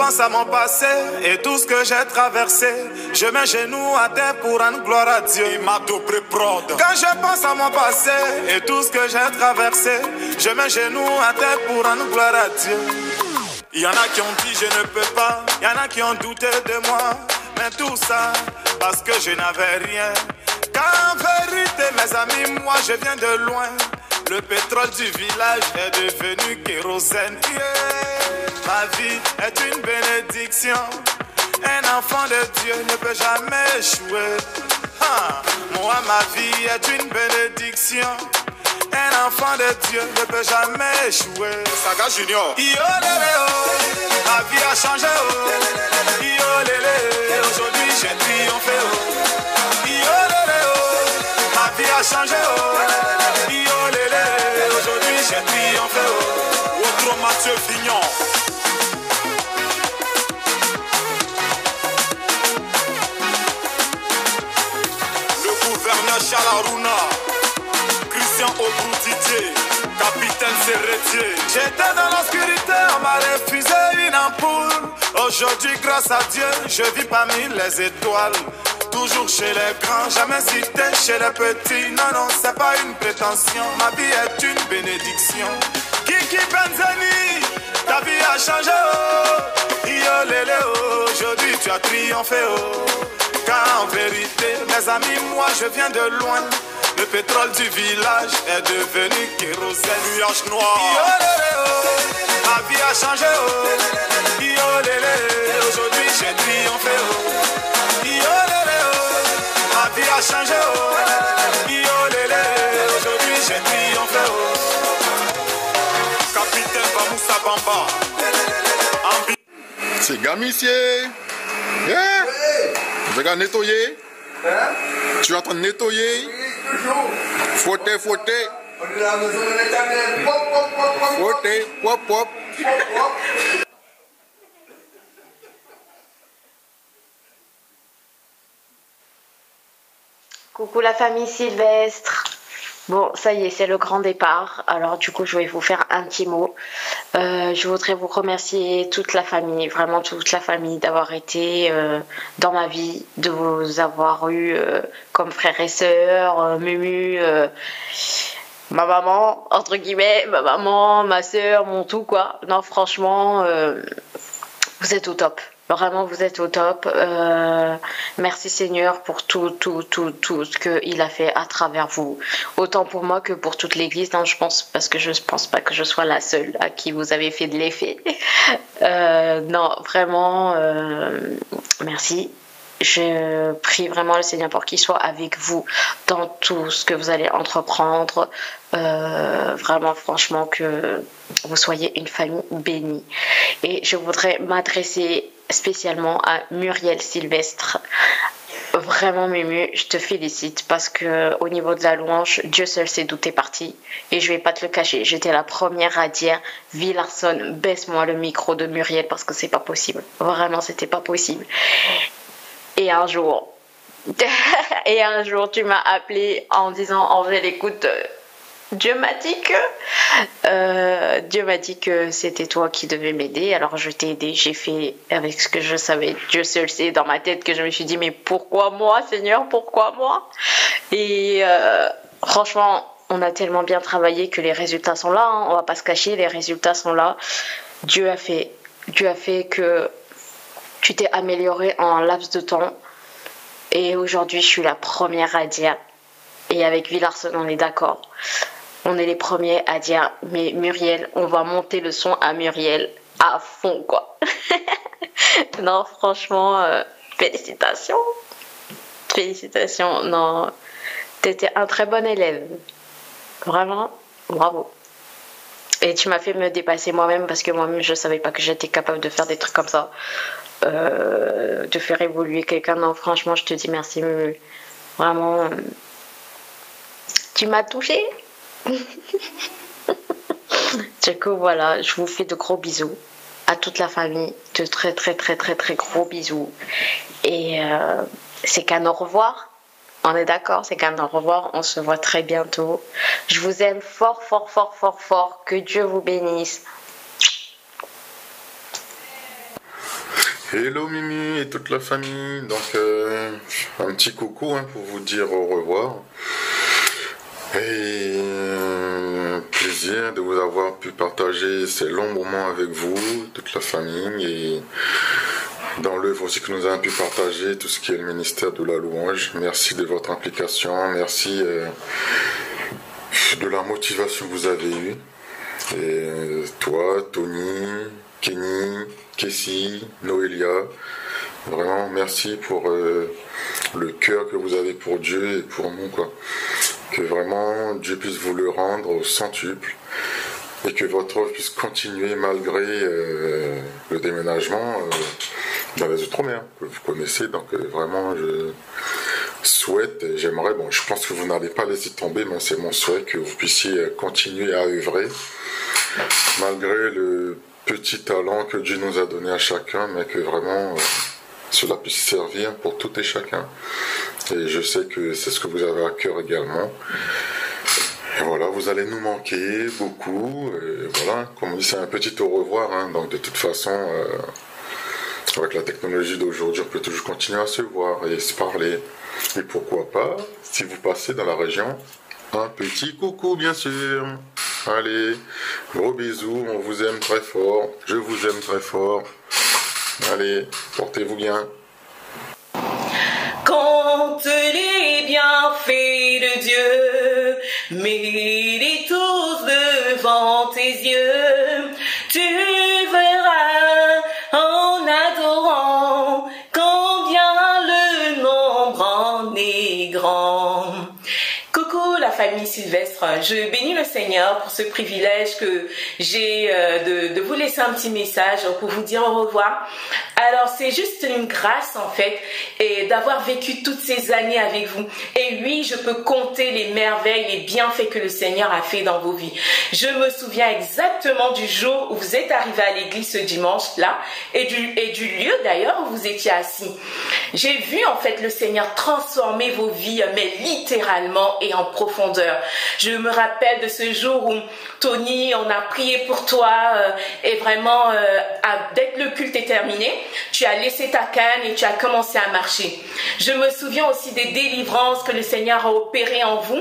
pense à mon passé et tout ce que j'ai traversé, je mets genoux à terre pour rendre gloire à Dieu. Il m'a tout pris prod. Quand je pense à mon passé et tout ce que j'ai traversé, je mets genoux à terre pour rendre gloire à Dieu. Il y en a qui ont dit je ne peux pas, il y en a qui ont douté de moi, mais tout ça parce que je n'avais rien. Car en vérité mes amis, moi je viens de loin. Le pétrole du village est devenu kérosène. Yeah. Ma vie est une bénédiction. Un enfant de Dieu ne peut jamais échouer. Moi ma vie est une bénédiction. Un enfant de Dieu ne peut jamais échouer. Saga Junior. Yo lélé oh, ma vie a changé oh. Yo lélé, aujourd'hui j'ai triomphé oh. Yo lélé oh, ma vie a changé oh. Yo lélé, aujourd'hui j'ai triomphé oh. Outro Mathieu Vignon. Le gouverneur Charles Aruna. Capitaine Serretier. J'étais dans l'obscurité, on m'a refusé une ampoule. Aujourd'hui, grâce à Dieu, je vis parmi les étoiles. Toujours chez les grands, jamais cité chez les petits. Non, non, c'est pas une prétention. Ma vie est une bénédiction. Kiki Benzani, ta vie a changé, oh. Yo lélé, oh. Aujourd'hui, tu as triomphé, oh. Car en vérité, mes amis, moi, je viens de loin. Le pétrole du village est devenu kérosène. Nuage noir. Yo lélé, oh. Ma vie a changé, oh. Yo lélé, aujourd'hui j'ai triomphé, oh. Yo lélé, oh. Ma vie a changé, oh. Yo lélé, aujourd'hui j'ai triomphé, oh. Capitaine Bamoussa Bamba. C'est gamissier. Yeah. Vous avez nettoyer. Tu es en train de nettoyer. Frotter, frotter. On est dans la maison de l'Éternel. Pop, pop, pop, pop. Frotter, pop, pop. Pop, pop. Coucou la famille Sylvestre. Bon, ça y est, c'est le grand départ. Alors du coup, je vais vous faire un petit mot. Je voudrais vous remercier toute la famille, vraiment toute la famille, d'avoir été dans ma vie, de vous avoir eu comme frères et sœurs, Mumu, ma maman, entre guillemets, ma maman, ma soeur, mon tout quoi. Non, franchement, vous êtes au top. Vraiment, vous êtes au top. Merci Seigneur pour tout ce qu'il a fait à travers vous. Autant pour moi que pour toute l'église, hein, je pense, parce que je ne pense pas que je sois la seule à qui vous avez fait de l'effet. Non, vraiment, merci. Je prie vraiment le Seigneur pour qu'il soit avec vous dans tout ce que vous allez entreprendre. Vraiment, franchement, que vous soyez une famille bénie. Et je voudrais m'adresser spécialement à Muriel Sylvestre. Vraiment Mumu, je te félicite parce que au niveau de la louange, Dieu seul sait d'où t'es parti. Et je vais pas te le cacher, j'étais la première à dire Villarson, baisse-moi le micro de Muriel parce que c'est pas possible. Vraiment, c'était pas possible. Et un jour, tu m'as appelé en disant Angèle, écoute, Dieu m'a dit que c'était toi qui devais m'aider. Alors je t'ai aidé, j'ai fait avec ce que je savais. Dieu seul sait dans ma tête que je me suis dit mais pourquoi moi Seigneur, pourquoi moi? Et franchement, on a tellement bien travaillé que les résultats sont là, hein. On va pas se cacher, les résultats sont là. Dieu a fait que tu t'es amélioré en laps de temps. Et aujourd'hui, je suis la première à dire, et avec Villarson, on est d'accord. On est les premiers à dire, mais Muriel, on va monter le son à Muriel à fond, quoi. Non, franchement, félicitations. Félicitations. Non, t'étais un très bon élève. Vraiment, bravo. Et tu m'as fait me dépasser moi-même parce que moi-même, je savais pas que j'étais capable de faire des trucs comme ça. De faire évoluer quelqu'un. Non, franchement, je te dis merci. Vraiment, tu m'as touché. Du coup, voilà, je vous fais de gros bisous à toute la famille, de très gros bisous. Et c'est qu'un au revoir. On est d'accord, c'est qu'un au revoir. On se voit très bientôt. Je vous aime fort. Que Dieu vous bénisse. Hello Mimi et toute la famille. Donc un petit coucou pour vous dire au revoir. Et plaisir de vous avoir pu partager ces longs moments avec vous, toute la famille, et dans l'œuvre aussi que nous avons pu partager tout ce qui est le ministère de la louange. Merci de votre implication, merci de la motivation que vous avez eue. Et toi, Tony, Kenny, Kessie, Noélia, vraiment merci pour le cœur que vous avez pour Dieu et pour nous, quoi. Que vraiment Dieu puisse vous le rendre au centuple et que votre œuvre puisse continuer malgré le déménagement dans les Outre-mer que vous connaissez. Donc vraiment je souhaite, j'aimerais, bon je pense que vous n'allez pas laisser tomber, mais c'est mon souhait que vous puissiez continuer à œuvrer malgré le petit talent que Dieu nous a donné à chacun, mais que vraiment cela puisse servir pour tout et chacun. Et je sais que c'est ce que vous avez à cœur également. Et voilà, vous allez nous manquer beaucoup. Et voilà, comme on dit, c'est un petit au revoir. Donc de toute façon, avec la technologie d'aujourd'hui, on peut toujours continuer à se voir et se parler. Et pourquoi pas, si vous passez dans la région, un petit coucou bien sûr. Allez, gros bisous, on vous aime très fort. Je vous aime très fort. Allez, portez-vous bien. Compte les bienfaits de Dieu, mets-les tous devant tes yeux. Tu verras en adorant combien le nombre en est grand. Coucou la famille Sylvestre, je bénis le Seigneur pour ce privilège que j'ai de vous laisser un petit message pour vous dire au revoir. Alors c'est juste une grâce en fait et d'avoir vécu toutes ces années avec vous. Et oui, je peux compter les merveilles, les bienfaits que le Seigneur a fait dans vos vies. Je me souviens exactement du jour où vous êtes arrivé à l'église ce dimanche là et du lieu d'ailleurs où vous étiez assis. J'ai vu en fait le Seigneur transformer vos vies, mais littéralement et en profondeur. Je me rappelle de ce jour où Tony, on a prié pour toi et vraiment dès que le culte est terminé, tu as laissé ta canne et tu as commencé à marcher. Je me souviens aussi des délivrances que le Seigneur a opérées en vous,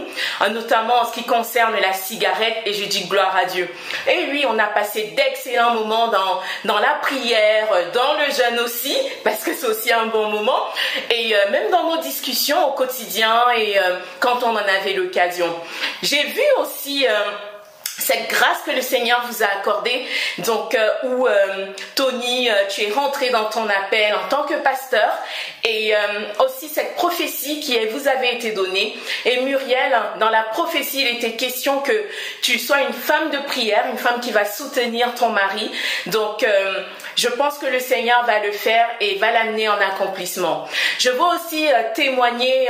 notamment en ce qui concerne la cigarette, et je dis gloire à Dieu. Et oui, on a passé d'excellents moments dans la prière, dans le jeûne aussi, parce que c'est aussi un bon moment, et même dans nos discussions au quotidien et quand on en avait l'occasion. J'ai vu aussi cette grâce que le Seigneur vous a accordée, donc où Tony, tu es rentré dans ton appel en tant que pasteur, et aussi cette prophétie qui vous avait été donnée. Et Muriel, dans la prophétie, il était question que tu sois une femme de prière, une femme qui va soutenir ton mari. Donc je pense que le Seigneur va le faire et va l'amener en accomplissement. Je veux aussi témoigner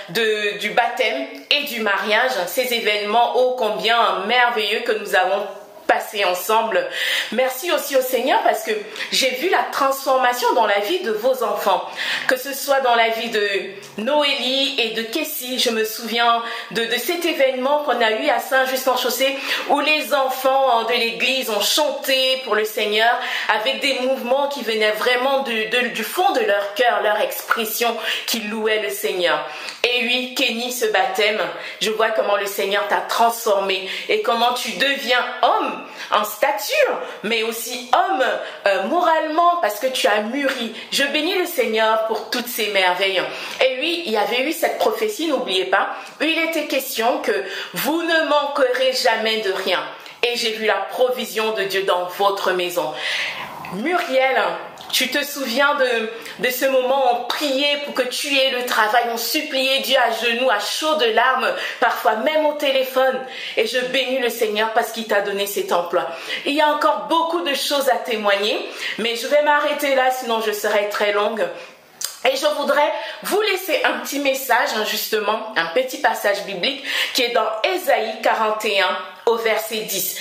du baptême et du mariage, ces événements ô combien merveilleux que nous avons passé ensemble. Merci aussi au Seigneur parce que j'ai vu la transformation dans la vie de vos enfants, que ce soit dans la vie de Noélie et de Kessie. Je me souviens de cet événement qu'on a eu à Saint-Just-en-Chaussée où les enfants de l'église ont chanté pour le Seigneur avec des mouvements qui venaient vraiment du fond de leur cœur, leur expression qui louait le Seigneur. Et oui, Kenny, ce baptême, je vois comment le Seigneur t'a transformé et comment tu deviens homme en stature, mais aussi homme moralement parce que tu as mûri. Je bénis le Seigneur pour toutes ces merveilles. Et oui, il y avait eu cette prophétie, n'oubliez pas, où il était question que vous ne manquerez jamais de rien. Et j'ai vu la provision de Dieu dans votre maison. Muriel, tu te souviens de ce moment où on priait pour que tu aies le travail, on suppliait Dieu à genoux, à chaud de larmes, parfois même au téléphone. Et je bénis le Seigneur parce qu'il t'a donné cet emploi. Il y a encore beaucoup de choses à témoigner, mais je vais m'arrêter là, sinon je serai très longue. Et je voudrais vous laisser un petit message, justement, un petit passage biblique qui est dans Ésaïe 41 au verset 10.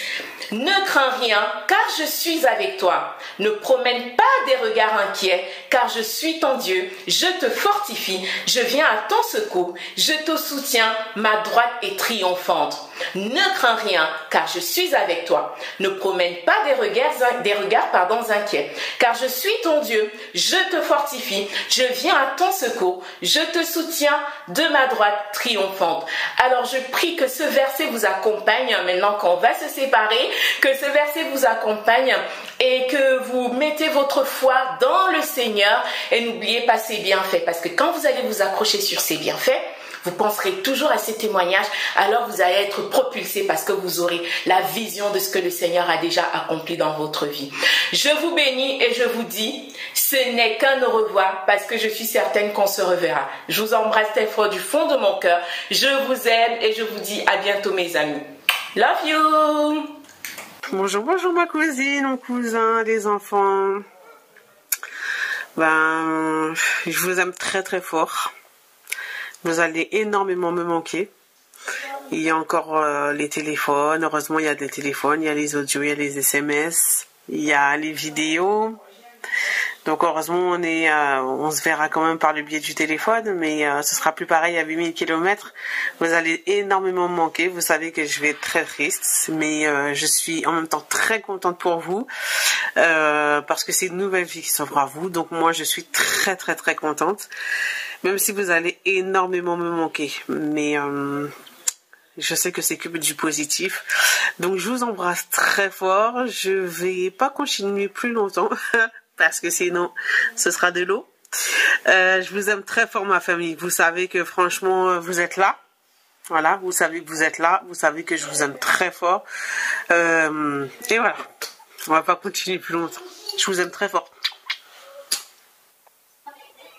Ne crains rien, car je suis avec toi. Ne promène pas des regards regard inquiet, car je suis ton Dieu, je te fortifie, je viens à ton secours, je te soutiens, ma droite est triomphante. Ne crains rien, car je suis avec toi. Ne promène pas des regards inquiets, car je suis ton Dieu, je te fortifie, je viens à ton secours, je te soutiens de ma droite triomphante. Alors je prie que ce verset vous accompagne maintenant qu'on va se séparer, que ce verset vous accompagne et que vous mettez votre foi dans le Seigneur et n'oubliez pas ses bienfaits, parce que quand vous allez vous accrocher sur ses bienfaits, vous penserez toujours à ces témoignages, alors vous allez être propulsé parce que vous aurez la vision de ce que le Seigneur a déjà accompli dans votre vie. Je vous bénis et je vous dis, ce n'est qu'un au revoir parce que je suis certaine qu'on se reverra. Je vous embrasse très fort du fond de mon cœur. Je vous aime et je vous dis à bientôt mes amis. Love you! Bonjour, bonjour ma cousine, mon cousin, les enfants. Je vous aime très très fort. Vous allez énormément me manquer. Il y a encore les téléphones. Heureusement, il y a des téléphones, il y a les audios, il y a les SMS, il y a les vidéos. Donc heureusement, on se verra quand même par le biais du téléphone, mais ce sera plus pareil à 8000 km. Vous allez énormément me manquer. Vous savez que je vais être très triste, mais je suis en même temps très contente pour vous parce que c'est une nouvelle vie qui s'offre à vous. Donc moi, je suis très très très contente. Même si vous allez énormément me manquer. Mais je sais que c'est que du positif. Donc je vous embrasse très fort. Je vais pas continuer plus longtemps. Parce que sinon, ce sera de l'eau. Je vous aime très fort ma famille. Vous savez que franchement, vous êtes là. Voilà, vous savez que vous êtes là. Vous savez que je vous aime très fort. Et voilà. On va pas continuer plus longtemps. Je vous aime très fort.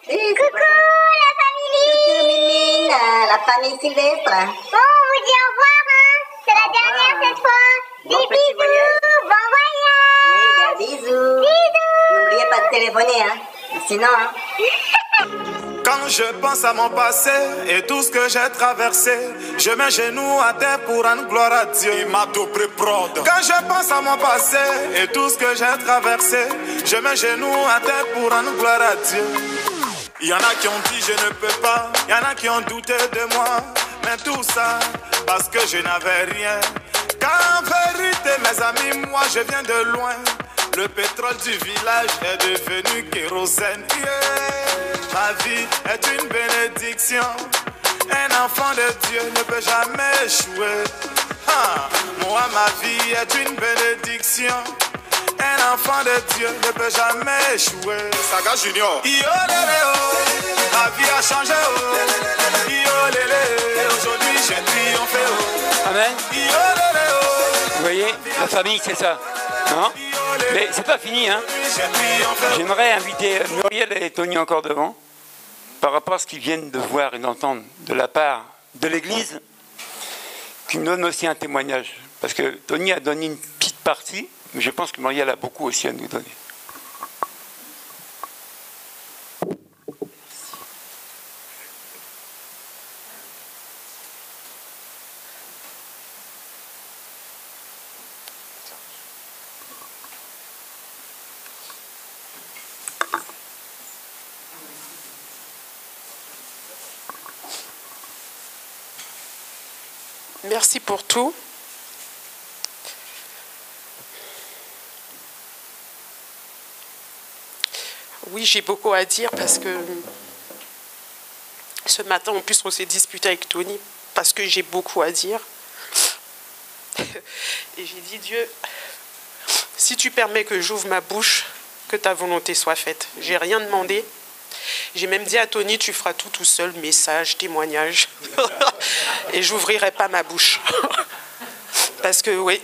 Coucou la famille, la famille Sylvestre. Bon, on vous dit au revoir, hein. C'est la dernière cette fois. Des bisous, bon voyage. Bisous. N'oubliez pas de téléphoner, hein. Sinon, hein. Quand je pense à mon passé et tout ce que j'ai traversé, je mets genoux à terre pour rendre gloire à Dieu. Il m'a tout pré-prod. Quand je pense à mon passé et tout ce que j'ai traversé, je mets genoux à terre pour rendre gloire à Dieu. Il y en a qui ont dit je ne peux pas, il y en a qui ont douté de moi, mais tout ça parce que je n'avais rien. Car en vérité mes amis, moi je viens de loin. Le pétrole du village est devenu kérosène. Yeah. Ma vie est une bénédiction. Un enfant de Dieu ne peut jamais échouer. Moi ma vie est une bénédiction. Un enfant de Dieu ne peut jamais échouer. Saga Junior. Ma vie a changé. Aujourd'hui j'ai triomphé. Amen. Vous voyez, la famille c'est ça. Non? Mais c'est pas fini, hein. J'aimerais inviter Muriel et Tony encore devant, par rapport à ce qu'ils viennent de voir et d'entendre de la part de l'Église, qui nous donne aussi un témoignage. Parce que Tony a donné une petite partie, mais je pense que Muriel a beaucoup aussi à nous donner. Merci pour tout. Oui, j'ai beaucoup à dire parce que ce matin, en plus, on s'est disputé avec Tony parce que j'ai beaucoup à dire. Et j'ai dit, Dieu, si tu permets que j'ouvre ma bouche, que ta volonté soit faite. J'ai rien demandé. J'ai même dit à Tony, tu feras tout seul, message, témoignage. Et j'ouvrirai pas ma bouche. Parce que, oui.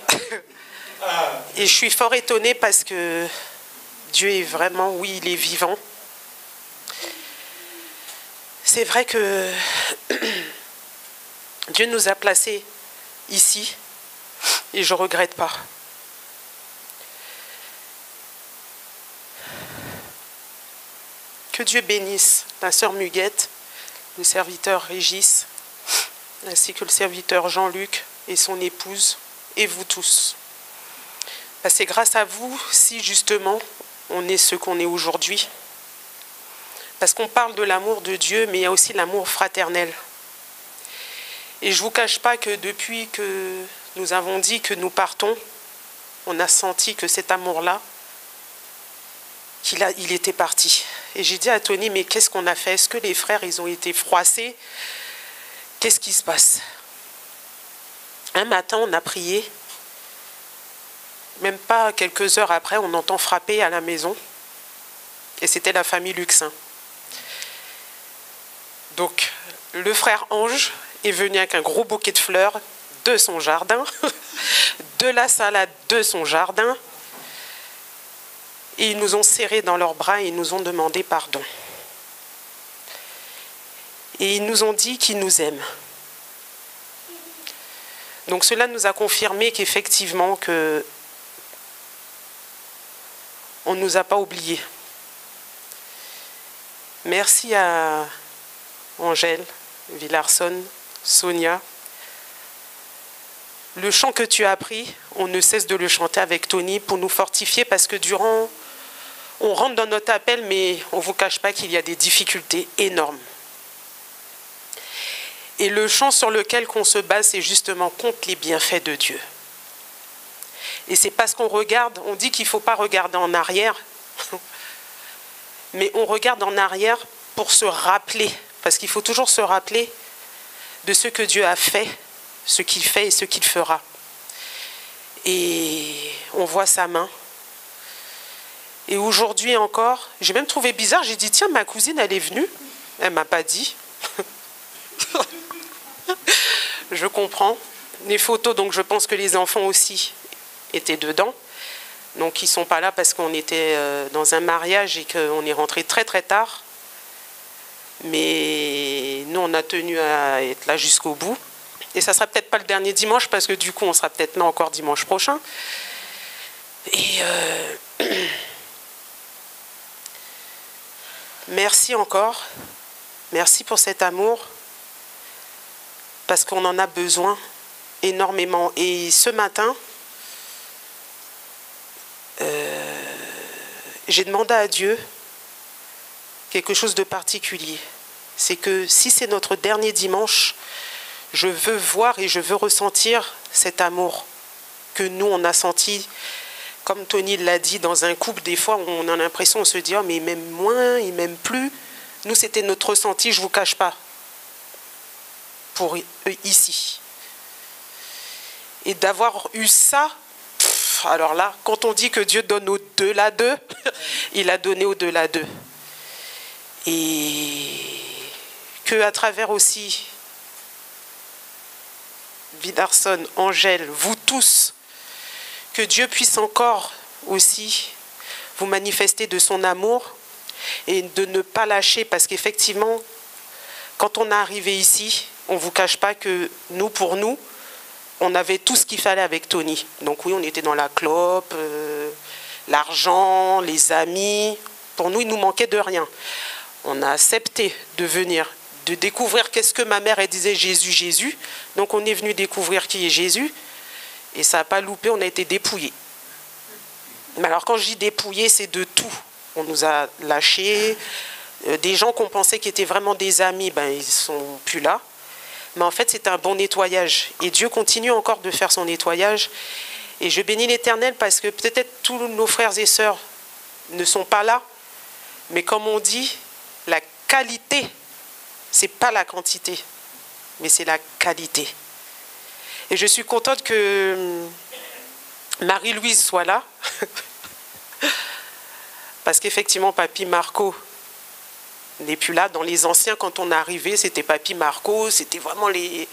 Et je suis fort étonnée parce que Dieu est vraiment, oui, il est vivant. C'est vrai que Dieu nous a placés ici et je ne regrette pas. Que Dieu bénisse la sœur Muguette, le serviteur Régis, ainsi que le serviteur Jean-Luc et son épouse, et vous tous. C'est grâce à vous si justement on est ce qu'on est aujourd'hui. Parce qu'on parle de l'amour de Dieu, mais il y a aussi l'amour fraternel. Et je ne vous cache pas que depuis que nous avons dit que nous partons, on a senti que cet amour-là, il était parti. Et j'ai dit à Tony, mais qu'est-ce qu'on a fait? Est-ce que les frères, ils ont été froissés? Qu'est-ce qui se passe? Un matin, on a prié. Même pas quelques heures après, on entend frapper à la maison. Et c'était la famille Luxin. Donc, le frère Ange est venu avec un gros bouquet de fleurs de son jardin, de la salade de son jardin. Et ils nous ont serrés dans leurs bras et ils nous ont demandé pardon. Et ils nous ont dit qu'ils nous aiment. Donc cela nous a confirmé qu'effectivement, on ne nous a pas oubliés. Merci à Angèle, Villarson, Sonia. Le chant que tu as appris, on ne cesse de le chanter avec Tony pour nous fortifier parce que on rentre dans notre appel, mais on ne vous cache pas qu'il y a des difficultés énormes. Et le chant sur lequel on se base, c'est justement contre les bienfaits de Dieu. Et c'est parce qu'on regarde, on dit qu'il ne faut pas regarder en arrière, mais on regarde en arrière pour se rappeler, parce qu'il faut toujours se rappeler de ce que Dieu a fait, ce qu'il fait et ce qu'il fera. Et on voit sa main. Et aujourd'hui encore, j'ai même trouvé bizarre, j'ai dit, tiens, ma cousine, elle est venue. Elle ne m'a pas dit. Je comprends. Les photos, donc je pense que les enfants aussi étaient dedans. Donc ils ne sont pas là parce qu'on était dans un mariage et qu'on est rentré très très tard. Mais nous, on a tenu à être là jusqu'au bout. Et ça ne sera peut-être pas le dernier dimanche parce que du coup, on sera peut-être là encore dimanche prochain. Et merci encore. Merci pour cet amour. Parce qu'on en a besoin énormément. Et ce matin, j'ai demandé à Dieu quelque chose de particulier. C'est que si c'est notre dernier dimanche, je veux voir et je veux ressentir cet amour que nous, on a senti. Comme Tony l'a dit, dans un couple, des fois, on a l'impression, on se dit, oh, mais il m'aime moins, il m'aime plus. Nous, c'était notre ressenti, je ne vous cache pas, pour eux ici. Et d'avoir eu ça, alors là, quand on dit que Dieu donne au-delà d'eux, il a donné au-delà d'eux. Et qu'à travers aussi Vidarson, Angèle, vous tous, que Dieu puisse encore aussi vous manifester de son amour et de ne pas lâcher, parce qu'effectivement, quand on est arrivé ici, on ne vous cache pas que nous, pour nous, on avait tout ce qu'il fallait avec Tony. Donc oui, on était dans la clope, l'argent, les amis. Pour nous, il nous manquait de rien. On a accepté de venir, de découvrir qu'est-ce que ma mère elle disait, Jésus, Jésus. Donc on est venu découvrir qui est Jésus. Et ça n'a pas loupé, on a été dépouillés. Mais alors quand je dis dépouillés, c'est de tout. On nous a lâchés. Des gens qu'on pensait qui étaient vraiment des amis, ben, ils ne sont plus là. Mais en fait, c'est un bon nettoyage. Et Dieu continue encore de faire son nettoyage. Et je bénis l'Éternel parce que peut-être tous nos frères et sœurs ne sont pas là. Mais comme on dit, la qualité, ce n'est pas la quantité, mais c'est la qualité. Et je suis contente que Marie-Louise soit là. Parce qu'effectivement, Papy Marco n'est plus là. Dans les anciens, quand on est arrivé, c'était Papy Marco, c'était vraiment les...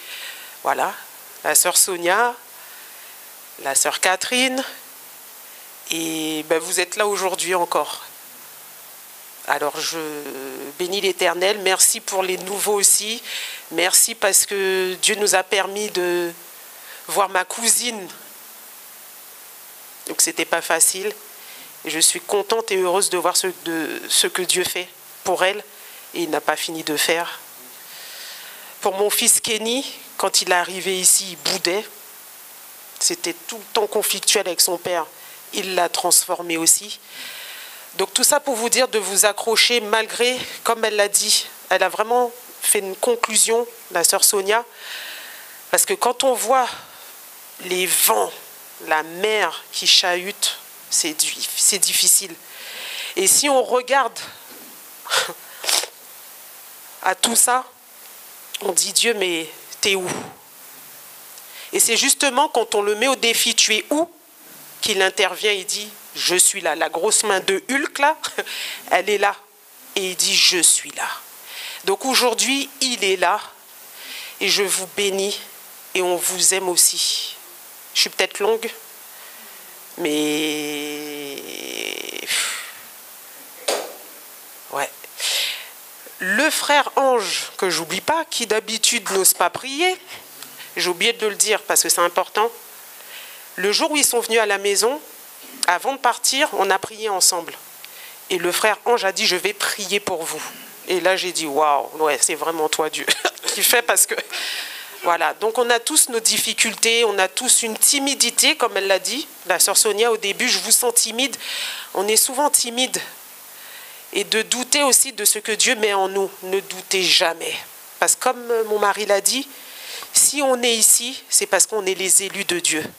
Voilà, la sœur Sonia, la sœur Catherine. Et ben, vous êtes là aujourd'hui encore. Alors je bénis l'Éternel. Merci pour les nouveaux aussi. Merci parce que Dieu nous a permis de voir ma cousine. Donc c'était pas facile. Et je suis contente et heureuse de voir ce que Dieu fait pour elle. Et il n'a pas fini de faire. Pour mon fils Kenny, quand il est arrivé ici, il boudait. C'était tout le temps conflictuel avec son père. Il l'a transformé aussi. Donc tout ça pour vous dire de vous accrocher malgré, comme elle l'a dit, elle a vraiment fait une conclusion, la sœur Sonia, parce que quand on voit les vents, la mer qui chahute, c'est difficile. Et si on regarde à tout ça, on dit Dieu, mais t'es où? Et c'est justement quand on le met au défi, tu es où, qu'il intervient et dit, je suis là. La grosse main de Hulk, là, elle est là. Et il dit, je suis là. Donc aujourd'hui, il est là. Et je vous bénis. Et on vous aime aussi. Je suis peut-être longue, mais... Ouais. Le frère Ange, que j'oublie pas, qui d'habitude n'ose pas prier, j'ai oublié de le dire parce que c'est important. Le jour où ils sont venus à la maison, avant de partir, on a prié ensemble. Et le frère Ange a dit, je vais prier pour vous. Et là, j'ai dit, waouh, ouais, c'est vraiment toi, Dieu, qui fait parce que... Voilà, donc on a tous nos difficultés, on a tous une timidité, comme elle l'a dit. La sœur Sonia, au début, je vous sens timide. On est souvent timide. Et de douter aussi de ce que Dieu met en nous. Ne doutez jamais. Parce que comme mon mari l'a dit, si on est ici, c'est parce qu'on est les élus de Dieu.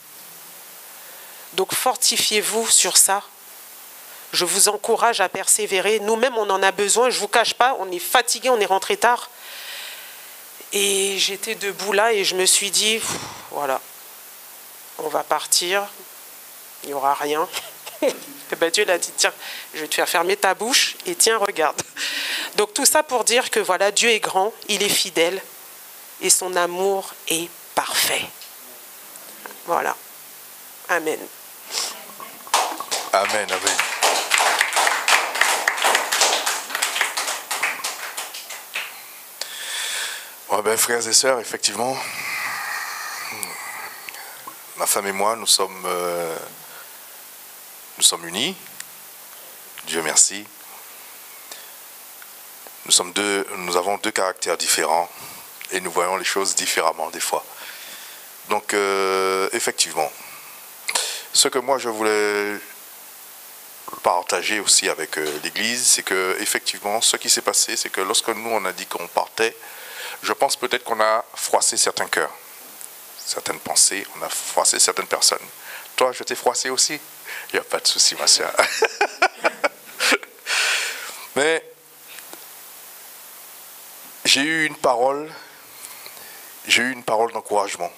Donc fortifiez-vous sur ça. Je vous encourage à persévérer. Nous-mêmes, on en a besoin. Je ne vous cache pas, on est fatigué, on est rentré tard. Et j'étais debout là et je me suis dit, voilà, on va partir, il n'y aura rien. Et ben Dieu l'a dit, tiens, je vais te faire fermer ta bouche et tiens, regarde. Donc tout ça pour dire que voilà, Dieu est grand, il est fidèle et son amour est parfait. Voilà. Amen. Amen, amen. Ouais, ben, frères et sœurs, effectivement, ma femme et moi, nous sommes unis. Dieu merci. Nous avons deux caractères différents et nous voyons les choses différemment des fois. Donc, effectivement, ce que moi je voulais partager aussi avec l'Église, c'est que effectivement, ce qui s'est passé, c'est que lorsque nous on a dit qu'on partait, je pense peut-être qu'on a froissé certains cœurs, certaines pensées, on a froissé certaines personnes. Toi, je t'ai froissé aussi? Il n'y a pas de souci, ma soeur. Mais j'ai eu une parole d'encouragement.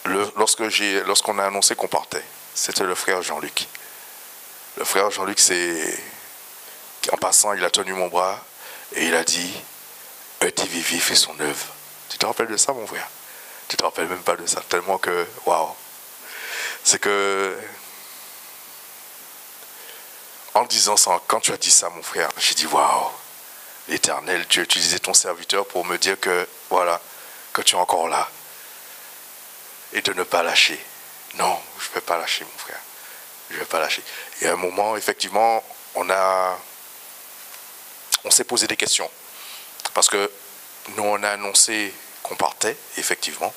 Lorsqu'on a annoncé qu'on partait, c'était le frère Jean-Luc. Le frère Jean-Luc, en passant, il a tenu mon bras et il a dit, ETVV fait son œuvre. Tu te rappelles de ça, mon frère? Tu te rappelles même pas de ça, tellement que, waouh. C'est que, en disant ça, quand tu as dit ça, mon frère, j'ai dit, waouh, l'Éternel, tu as utilisé ton serviteur pour me dire que, voilà, que tu es encore là. Et de ne pas lâcher. Non, je ne vais pas lâcher, mon frère. Je ne vais pas lâcher. Et à un moment, effectivement, on s'est posé des questions. Parce que nous, on a annoncé qu'on partait, effectivement.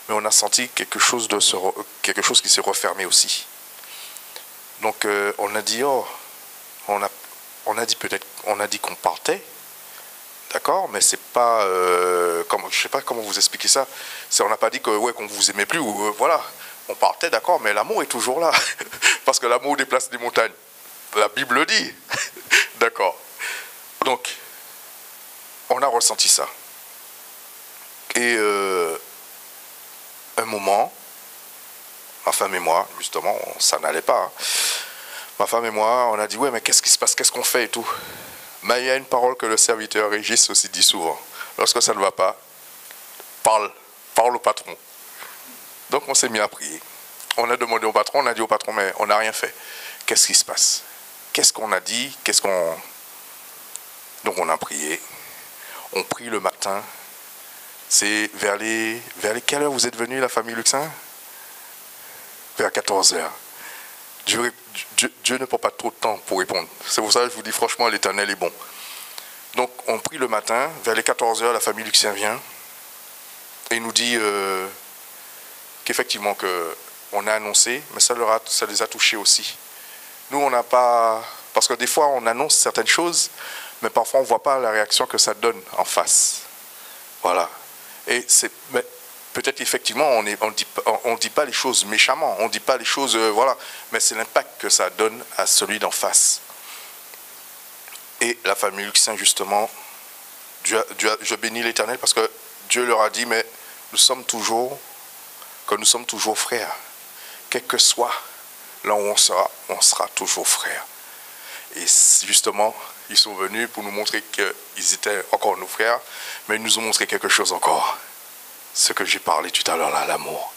Mais on a senti quelque chose qui s'est refermé aussi. Donc, on a dit, on a dit qu'on partait. D'accord, mais c'est pas, je ne sais pas comment vous expliquer ça. On n'a pas dit qu'on ne vous aimait plus, ou voilà, on partait, d'accord, mais l'amour est toujours là. Parce que l'amour déplace des montagnes. La Bible le dit. D'accord. Donc, on a ressenti ça. Et un moment, ma femme et moi, justement, ça n'allait pas. Hein. Ma femme et moi, on a dit, ouais, mais qu'est-ce qui se passe, qu'est-ce qu'on fait et tout. Mais il y a une parole que le serviteur Régis aussi dit souvent. Lorsque ça ne va pas, parle au patron. Donc on s'est mis à prier. On a demandé au patron, on a dit au patron, mais on n'a rien fait. Qu'est-ce qui se passe? Qu'est-ce qu'on a dit? Donc on a prié. On prie le matin. C'est vers quelle heure vous êtes venus, la famille Luxin? Vers 14h. Dieu ne prend pas trop de temps pour répondre. C'est pour ça que je vous dis franchement, l'Éternel est bon. Donc on prie le matin, vers les 14h, la famille Luxin vient et nous dit qu'effectivement on a annoncé, mais ça les a touchés aussi. Nous, on n'a pas... Parce que des fois, on annonce certaines choses, mais parfois, on ne voit pas la réaction que ça donne en face. Voilà. Et c'est... Peut-être effectivement, on ne dit pas les choses méchamment, on ne dit pas les choses... voilà. Mais c'est l'impact que ça donne à celui d'en face. Et la famille Luxin, justement, je bénis l'Éternel parce que Dieu leur a dit, mais nous sommes toujours frères. Quel que soit là où on sera toujours frères. Et justement, ils sont venus pour nous montrer qu'ils étaient encore nos frères, mais ils nous ont montré quelque chose encore. Ce que j'ai parlé tout à l'heure là, l'amour.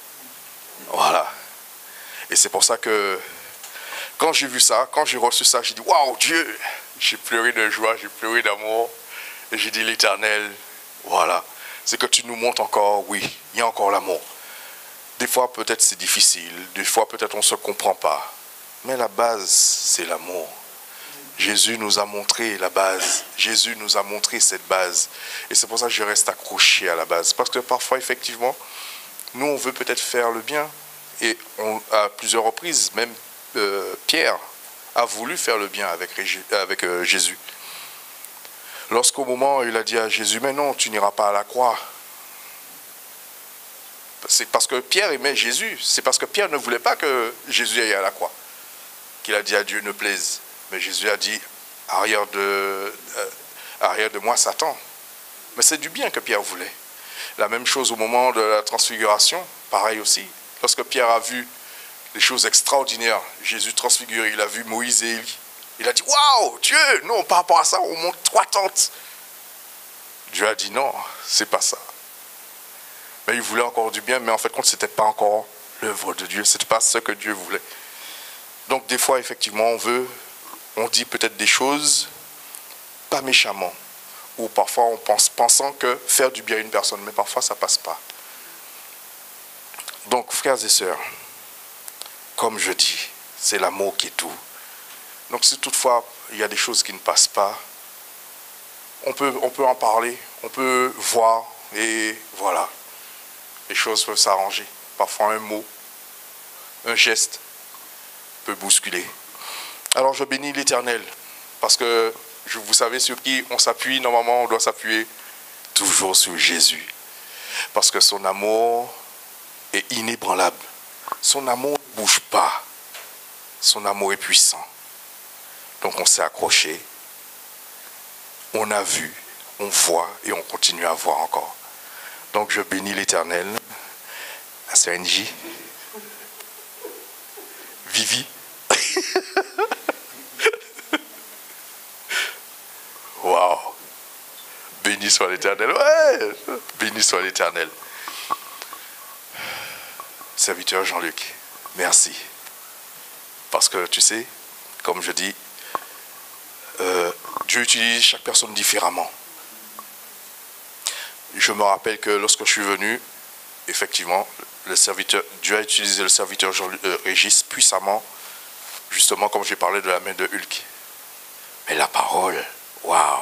Voilà. Et c'est pour ça que quand j'ai vu ça, quand j'ai reçu ça, j'ai dit, waouh, Dieu! J'ai pleuré de joie, j'ai pleuré d'amour. Et j'ai dit, l'Éternel, voilà. C'est que tu nous montres encore, oui, il y a encore l'amour. Des fois, peut-être c'est difficile. Des fois, peut-être on ne se comprend pas. Mais la base, c'est l'amour. Jésus nous a montré la base. Jésus nous a montré cette base. Et c'est pour ça que je reste accroché à la base. Parce que parfois, effectivement, nous, on veut peut-être faire le bien. Et à plusieurs reprises, même Pierre a voulu faire le bien avec Jésus. Lorsqu'au moment, il a dit à Jésus, mais non, tu n'iras pas à la croix. C'est parce que Pierre aimait Jésus. C'est parce que Pierre ne voulait pas que Jésus aille à la croix qu'il a dit à Dieu ne plaise. Mais Jésus a dit, arrière de moi, Satan. Mais c'est du bien que Pierre voulait. La même chose au moment de la transfiguration, pareil aussi. Lorsque Pierre a vu les choses extraordinaires, Jésus transfiguré, il a vu Moïse et Élie. Il a dit, waouh, Dieu, non, par rapport à ça, on monte 3 tentes. Dieu a dit, non, c'est pas ça. Mais il voulait encore du bien, mais en fait, ce n'était pas encore l'œuvre de Dieu, ce n'était pas ce que Dieu voulait. Donc, des fois, effectivement, on dit peut-être des choses, pas méchamment, ou parfois on pensant que faire du bien à une personne, mais parfois ça ne passe pas. Donc, frères et sœurs, comme je dis, c'est l'amour qui est tout. Donc, si toutefois il y a des choses qui ne passent pas, on peut en parler, on peut voir, et voilà. Les choses peuvent s'arranger. Parfois un mot, un geste peut bousculer. Alors je bénis l'Éternel, parce que vous savez sur qui on s'appuie, normalement on doit s'appuyer toujours sur Jésus. Parce que son amour est inébranlable. Son amour ne bouge pas. Son amour est puissant. Donc on s'est accroché, on a vu, on voit et on continue à voir encore. Donc je bénis l'Éternel, la CNJ, Vivi. Waouh! Béni soit l'Éternel. Ouais! Béni soit l'Éternel. Serviteur Jean-Luc, merci. Parce que tu sais, comme je dis, Dieu utilise chaque personne différemment. Je me rappelle que lorsque je suis venu, effectivement, Dieu a utilisé le serviteur Régis puissamment, justement comme j'ai parlé de la main de Hulk. Mais la parole, waouh!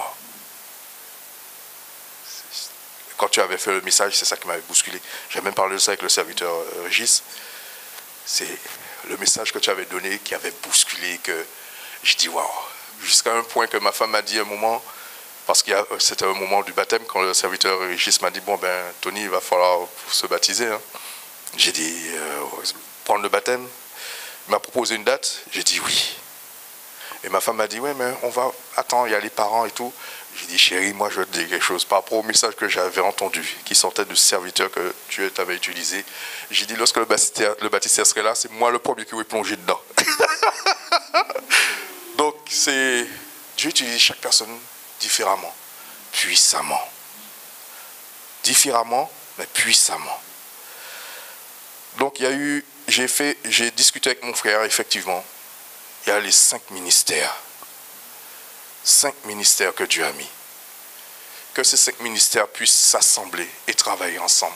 Quand tu avais fait le message, c'est ça qui m'avait bousculé. J'ai même parlé de ça avec le serviteur Régis. C'est le message que tu avais donné qui avait bousculé, que je dis waouh! Jusqu'à un point que ma femme m'a dit un moment, parce que c'était un moment du baptême, quand le serviteur Régis m'a dit, bon ben Tony, il va falloir se baptiser. Hein. J'ai dit, prendre le baptême. Il m'a proposé une date, j'ai dit oui. Et ma femme m'a dit, ouais mais on va, attends, il y a les parents et tout. J'ai dit, chérie, moi je vais te dire quelque chose, par rapport au message que j'avais entendu, qui sortait du serviteur que Dieu t'avait utilisé. J'ai dit, lorsque le baptistère serait là, c'est moi le premier qui vais plonger dedans. Donc Dieu utilise chaque personne différemment, puissamment. Différemment, mais puissamment. Donc j'ai discuté avec mon frère, effectivement. Il y a les 5 ministères. 5 ministères que Dieu a mis. Que ces 5 ministères puissent s'assembler et travailler ensemble.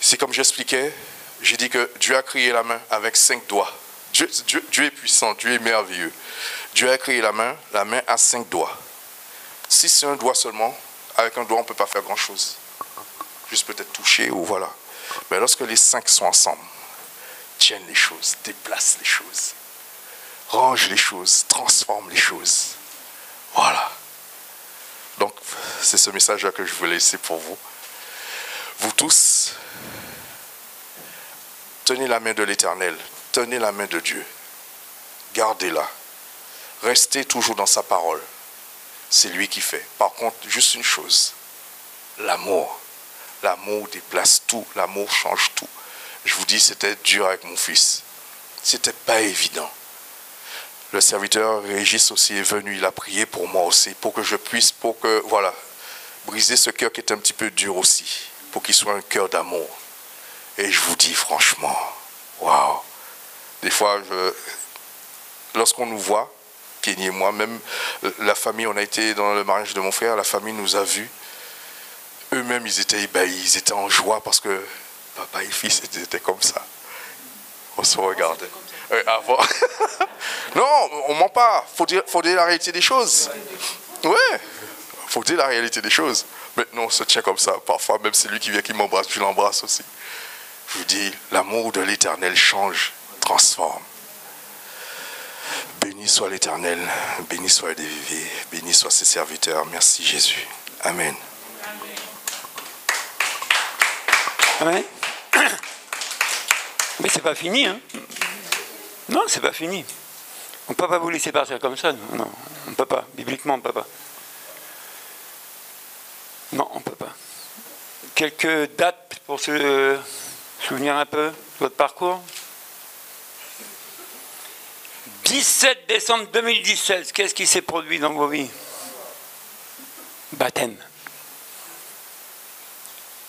C'est comme j'expliquais, j'ai dit que Dieu a créé la main avec 5 doigts. Dieu est puissant, Dieu est merveilleux. Dieu a créé la main a 5 doigts. Si c'est un doigt seulement, avec un doigt on ne peut pas faire grand chose. Juste peut-être toucher ou voilà. Mais lorsque les 5 sont ensemble, tiennent les choses, déplacent les choses. range les choses, transforme les choses. Voilà. Donc, c'est ce message-là que je voulais laisser pour vous. Vous tous, tenez la main de l'Éternel, tenez la main de Dieu, gardez-la, restez toujours dans sa parole. C'est lui qui fait. Par contre, juste une chose, l'amour. L'amour déplace tout, l'amour change tout. Je vous dis, c'était dur avec mon fils. C'était pas évident. Le serviteur Régis aussi est venu, il a prié pour moi aussi, pour que je puisse, voilà, briser ce cœur qui est un petit peu dur aussi, pour qu'il soit un cœur d'amour. Et je vous dis franchement, waouh. Des fois, lorsqu'on nous voit, Kenny et moi, même la famille, on a été dans le mariage de mon frère, la famille nous a vus. Eux-mêmes, ils étaient ébahis, ils étaient en joie parce que papa et fils étaient comme ça. On se regardait. Avant. Non, on ment pas. Faut dire la réalité des choses. Ouais. Faut dire la réalité des choses. Maintenant, on se tient comme ça. Parfois, même celui qui vient qui m'embrasse, je l'embrasse aussi. Je vous dis, l'amour de l'Éternel change, transforme. Béni soit l'Éternel, béni soit le Vivier, béni soit ses serviteurs. Merci Jésus. Amen. Amen. Mais c'est pas fini, hein. Non, c'est pas fini. On ne peut pas vous laisser partir comme ça. Non, on ne peut pas. Bibliquement, on ne peut pas. Non, on ne peut pas. Quelques dates pour se souvenir un peu de votre parcours. 17 décembre 2017, qu'est-ce qui s'est produit dans vos vies? Baptême.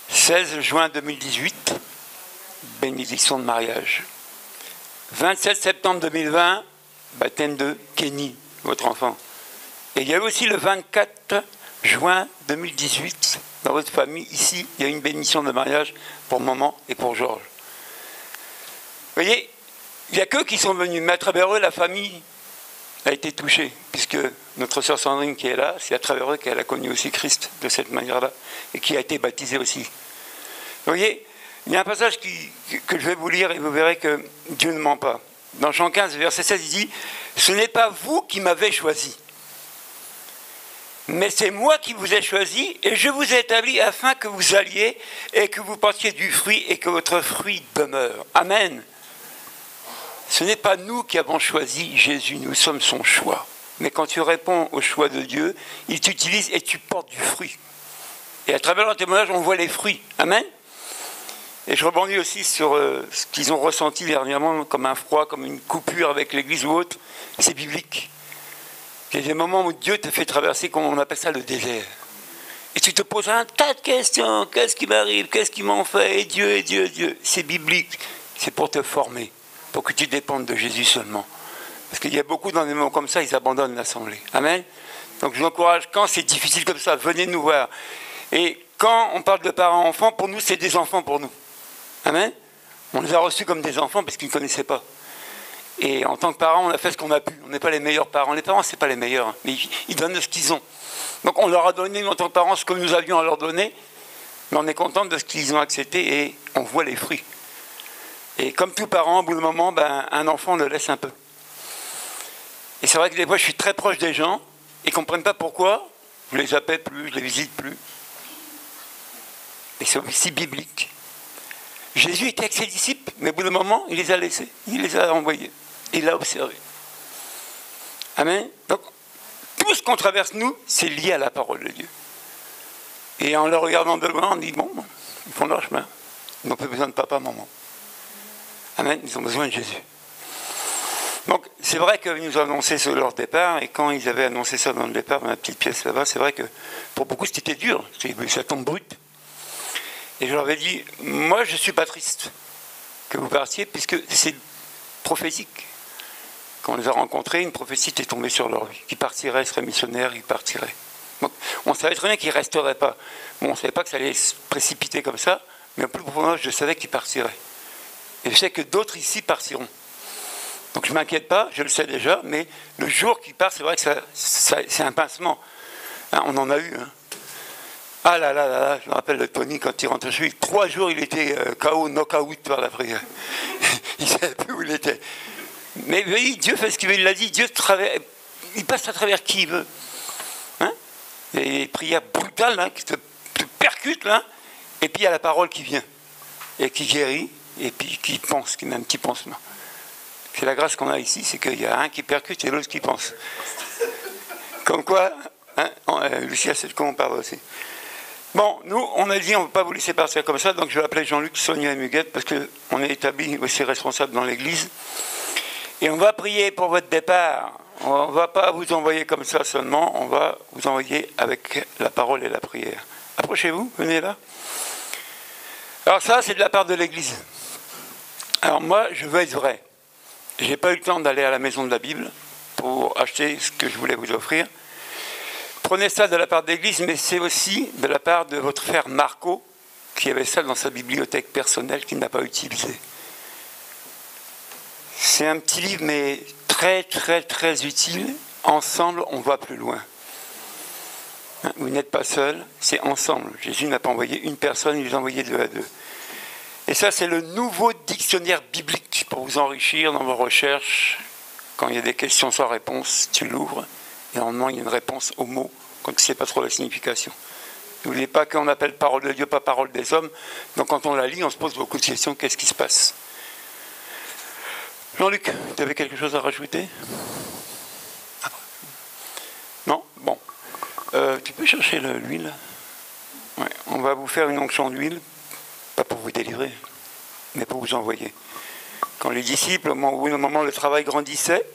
16 juin 2018, bénédiction de mariage. 27 septembre 2020, baptême de Kenny, votre enfant. Et il y a aussi le 24 juin 2018, dans votre famille, ici, il y a une bénédiction de mariage pour maman et pour Georges. Vous voyez, il n'y a qu'eux qui sont venus, mais à travers eux, la famille a été touchée, puisque notre sœur Sandrine qui est là, c'est à travers eux qu'elle a connu aussi Christ de cette manière-là, et qui a été baptisée aussi. Vous voyez, il y a un passage que je vais vous lire et vous verrez que Dieu ne ment pas. Dans Jean 15, verset 16, il dit « Ce n'est pas vous qui m'avez choisi, mais c'est moi qui vous ai choisi et je vous ai établi afin que vous alliez et que vous portiez du fruit et que votre fruit demeure. » Amen. Ce n'est pas nous qui avons choisi Jésus, nous sommes son choix. Mais quand tu réponds au choix de Dieu, il t'utilise et tu portes du fruit. Et à travers leur témoignage, on voit les fruits. Amen. Et je rebondis aussi sur ce qu'ils ont ressenti dernièrement comme un froid, comme une coupure avec l'église ou autre. C'est biblique. Il y a des moments où Dieu te fait traverser, comme on appelle ça, le désert. Et tu te poses un tas de questions. Qu'est-ce qui m'arrive? Qu'est-ce qui m'en fait? Et Dieu, et Dieu, et Dieu. C'est biblique. C'est pour te former, pour que tu dépendes de Jésus seulement. Parce qu'il y a beaucoup dans des moments comme ça, ils abandonnent l'assemblée. Amen. Donc je vous encourage, quand c'est difficile comme ça, venez nous voir. Et quand on parle de parents-enfants, pour nous, c'est des enfants pour nous. Amen. On les a reçus comme des enfants parce qu'ils ne connaissaient pas. Et en tant que parents, on a fait ce qu'on a pu. On n'est pas les meilleurs parents. Les parents, ce n'est pas les meilleurs, mais ils donnent ce qu'ils ont. Donc on leur a donné, en tant que parents, ce que nous avions à leur donner, mais on est content de ce qu'ils ont accepté et on voit les fruits. Et comme tout parent, au bout d'un moment, un enfant le laisse un peu. Et c'est vrai que des fois, je suis très proche des gens et ils ne comprennent pas pourquoi. Je ne les appelle plus, je ne les visite plus. Et c'est aussi biblique. Jésus était avec ses disciples, mais au bout d'un moment, il les a laissés, il les a envoyés, il l'a observé. Amen. Donc, tout ce qu'on traverse, nous, c'est lié à la parole de Dieu. Et en le regardant de loin, on dit, bon, ils font leur chemin. Ils n'ont pas besoin de papa, maman. Amen. Ils ont besoin de Jésus. Donc, c'est vrai qu'ils nous ont annoncé sur leur départ, et quand ils avaient annoncé ça dans le départ, dans la petite pièce là-bas, c'est vrai que pour beaucoup, c'était dur. Ça tombe brut. Et je leur avais dit, moi je ne suis pas triste que vous partiez, puisque c'est prophétique. Quand on les a rencontrés, une prophétie était tombée sur leur vie. Qu'ils partiraient, seraient missionnaires, ils partiraient. Donc, on savait très bien qu'ils ne resteraient pas. Bon, on ne savait pas que ça allait se précipiter comme ça, mais au plus profond, je savais qu'ils partiraient. Et je sais que d'autres ici partiront. Donc je ne m'inquiète pas, je le sais déjà, mais le jour qu'ils partent, c'est vrai que c'est un pincement. Hein, on en a eu. Hein. Ah là là là là, je me rappelle de Tony quand il rentrait chez lui. 3 jours, il était KO, knock-out par la prière. Il ne savait plus où il était. Mais oui, Dieu fait ce qu'il veut, il l'a dit, Dieu il passe à travers qui il veut. Hein? Il y a des prières brutales là, qui te percutent, là, et puis il y a la parole qui vient, et qui guérit, et puis qui pense, qui met un petit pansement. C'est la grâce qu'on a ici, c'est qu'il y a un qui percute et l'autre qui pense. Comme quoi, hein, Lucia, c'est de quoi on parle aussi. Bon, nous, on a dit, on ne veut pas vous laisser partir comme ça, donc je vais appeler Jean-Luc, Sonia et Muguette, parce qu'on est établis aussi responsables dans l'église. Et on va prier pour votre départ. On ne va pas vous envoyer comme ça seulement, on va vous envoyer avec la parole et la prière. Approchez-vous, venez là. Alors ça, c'est de la part de l'église. Alors moi, je veux être vrai. Je n'ai pas eu le temps d'aller à la maison de la Bible pour acheter ce que je voulais vous offrir. Prenez ça de la part de l'église, mais c'est aussi de la part de votre frère Marco, qui avait ça dans sa bibliothèque personnelle qu'il n'a pas utilisé. C'est un petit livre, mais très, très, très utile. Ensemble, on va plus loin. Vous n'êtes pas seul, c'est ensemble. Jésus n'a pas envoyé une personne, il les a envoyés 2 à 2. Et ça, c'est le nouveau dictionnaire biblique pour vous enrichir dans vos recherches. Quand il y a des questions sans réponse, tu l'ouvres. Et normalement, il y a une réponse au mot, quand tu ne sais pas trop la signification. N'oubliez pas qu'on appelle parole de Dieu, pas parole des hommes. Donc quand on la lit, on se pose beaucoup de questions. Qu'est-ce qui se passe? Jean-Luc, tu avais quelque chose à rajouter? Non? Bon. Tu peux chercher l'huile? Ouais. On va vous faire une onction d'huile. Pas pour vous délivrer, mais pour vous envoyer. Quand les disciples, au moment où le travail grandissait,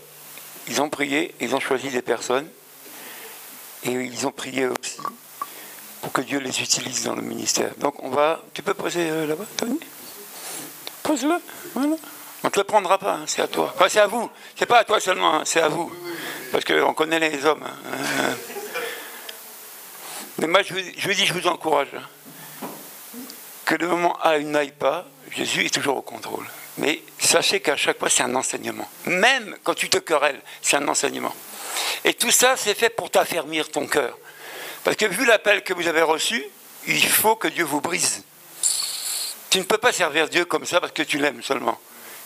ils ont prié, ils ont choisi des personnes, et ils ont prié aussi pour que Dieu les utilise dans le ministère. Donc on va... Tu peux poser là-bas, Tony? Pose-le, voilà. On ne te le prendra pas, hein, c'est à toi. Enfin, c'est à vous, c'est pas à toi seulement, hein, c'est à vous. Parce qu'on connaît les hommes. Hein. Mais moi, je vous dis, je vous encourage. Hein. Que le moment A n'aille pas, Jésus est toujours au contrôle. Mais sachez qu'à chaque fois, c'est un enseignement. Même quand tu te querelles, c'est un enseignement. Et tout ça, c'est fait pour t'affermir ton cœur. Parce que vu l'appel que vous avez reçu, il faut que Dieu vous brise. Tu ne peux pas servir Dieu comme ça parce que tu l'aimes seulement.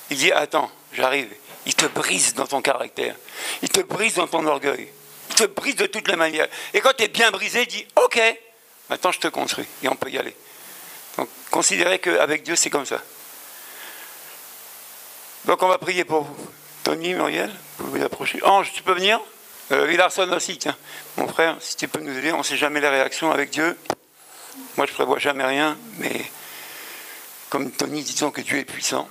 Il dit, attends, j'arrive. Il te brise dans ton caractère. Il te brise dans ton orgueil. Il te brise de toutes les manières. Et quand tu es bien brisé, il dit, ok, maintenant je te construis. Et on peut y aller. Donc, considérez qu'avec Dieu, c'est comme ça. Donc, on va prier pour vous. Tony, Muriel, vous pouvez vous approcher. Ange, tu peux venir? Villarson aussi, tiens. Mon frère, si tu peux nous aider, on ne sait jamais les réactions avec Dieu. Moi, je ne prévois jamais rien, mais comme Tony, disons que Dieu est puissant.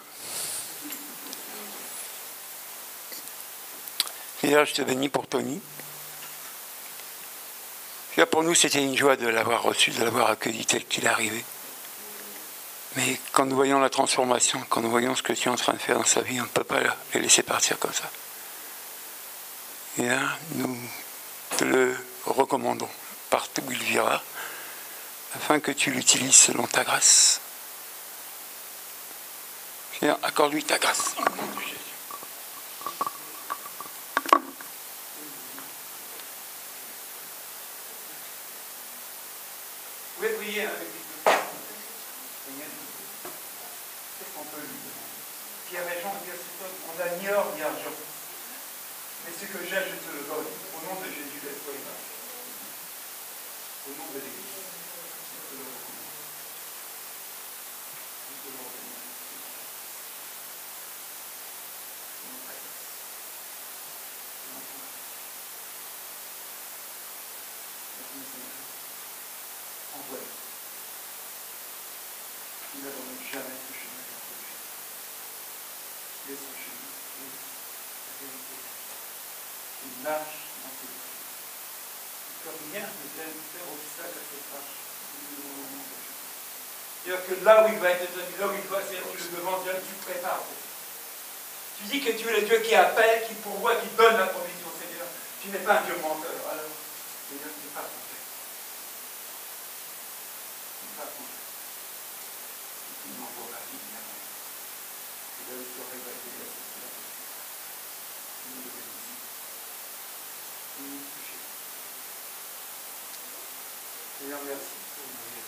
Et là, je te bénis pour Tony. Et là, pour nous, c'était une joie de l'avoir reçu, de l'avoir accueilli tel qu'il est arrivé. Mais quand nous voyons la transformation, quand nous voyons ce que tu es en train de faire dans sa vie, on ne peut pas les laisser partir comme ça. Et là, nous te le recommandons partout où il vivra, afin que tu l'utilises selon ta grâce. Seigneur, accorde-lui ta grâce. Au nom de Jésus. Vous pouvez prier avec lui. Qu'est-ce qu'on peut lui demander? Pierre et Jean disent, on n'a ni or ni argent. Mais ce que j'ai, je te le donne. Au nom de Jésus, laisse-toi et marche. Au nom de l'Église. Je te le recommande. Je te le recommande. Envoie-le. Nous n'avons jamais ce chemin d'approche. Laisse son chemin, laisse la vérité. Il marche dans ses vies. Que rien ne vienne faire obstacle à cette marche. C'est-à-dire que là où il va être tenu, là où il va être le devant, tu prépares. Tu dis que tu es le Dieu qui appelle, qui pourvoit, qui donne la provision, Seigneur. Tu n'es pas un Dieu menteur. Alors, Seigneur, tu n'es pas ton Père. Tu n'es pas ton Père. Tu m'envoies la vie, bien. Et là où tu aurais révélé la société. Tu nous le bénisses. Tu nous touches. Seigneur, merci pour nos vies.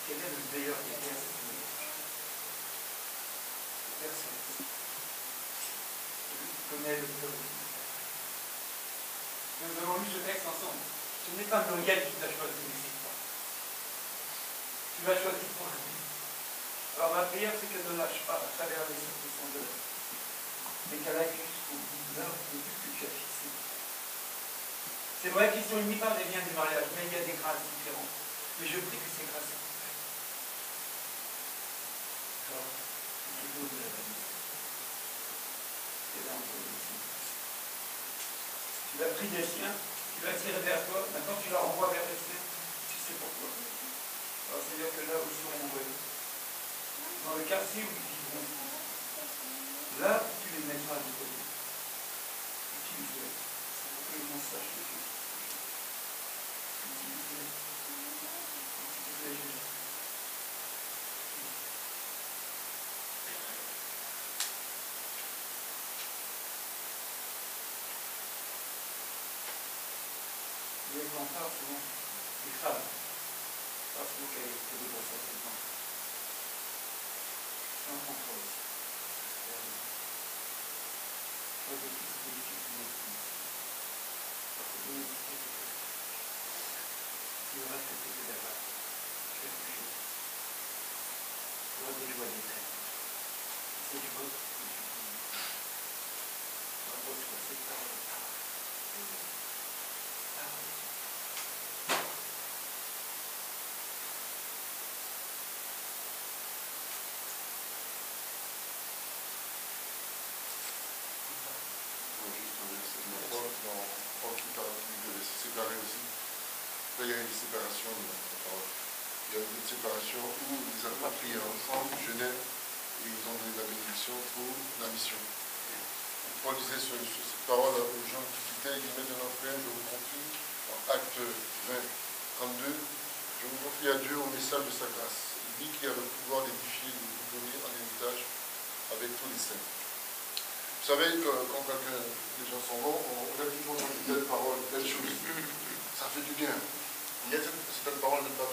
Quel est le meilleur des pères? Personne. Tu connais le cœur de tout. Nous avons lu ce texte ensemble. Ce n'est pas Muriel qui t'a choisi, mais c'est toi. Tu l'as choisi pour lui. Alors ma prière, c'est qu'elle ne lâche pas à travers les circonstances de la vie, mais qu'elle aille jusqu'au bout de l'heure de but que tu as fixé. C'est vrai qu'ils sont unis par des liens du mariage, mais il y a des grâces différentes. Mais je prie que ces grâces s'accomplissent. Alors, je te donne de la bénédiction. Et là, on peut aussi. Tu l'as pris des siens, tu l'as tiré vers toi, maintenant tu la renvoies vers les siens, tu sais pourquoi. Alors, c'est-à-dire que là où ils seront envoyés, dans le quartier où ils vivront, là où tu les mettras de côté, utilise-les. C'est pour que les gens sachent que tu es. Utilise-les. Utilise-les, Jésus. Les cantards sont des femmes, parce qu'elles étaient de bonnes choses. C'est un contrôle aussi. Toi, je suis spécifique de notre vie. Parce que Dieu est spécifique. Si le reste est fait là-bas, tu as touché. Tu auras des joies, des peines. Et cette joie, c'est ce que tu dis. Tu vas reçoit cette parole. Parole. Là, il y a une séparation de la parole. Il y a une séparation où ils ont pas prié ensemble, Genève, et ils ont donné la bénédiction pour la mission. Paul disait sur cette parole aux gens qui quittaient, il dit maintenant frère, je vous confie, en acte 20, 32, je vous confie à Dieu au message de sa grâce. Lui qui a le pouvoir d'édifier et de vous donner en héritage avec tous les saints. Vous savez, quand les gens s'en vont, on a toujours entendu telle parole, telle chose. Ça fait du bien. Il y a certaines paroles ne pas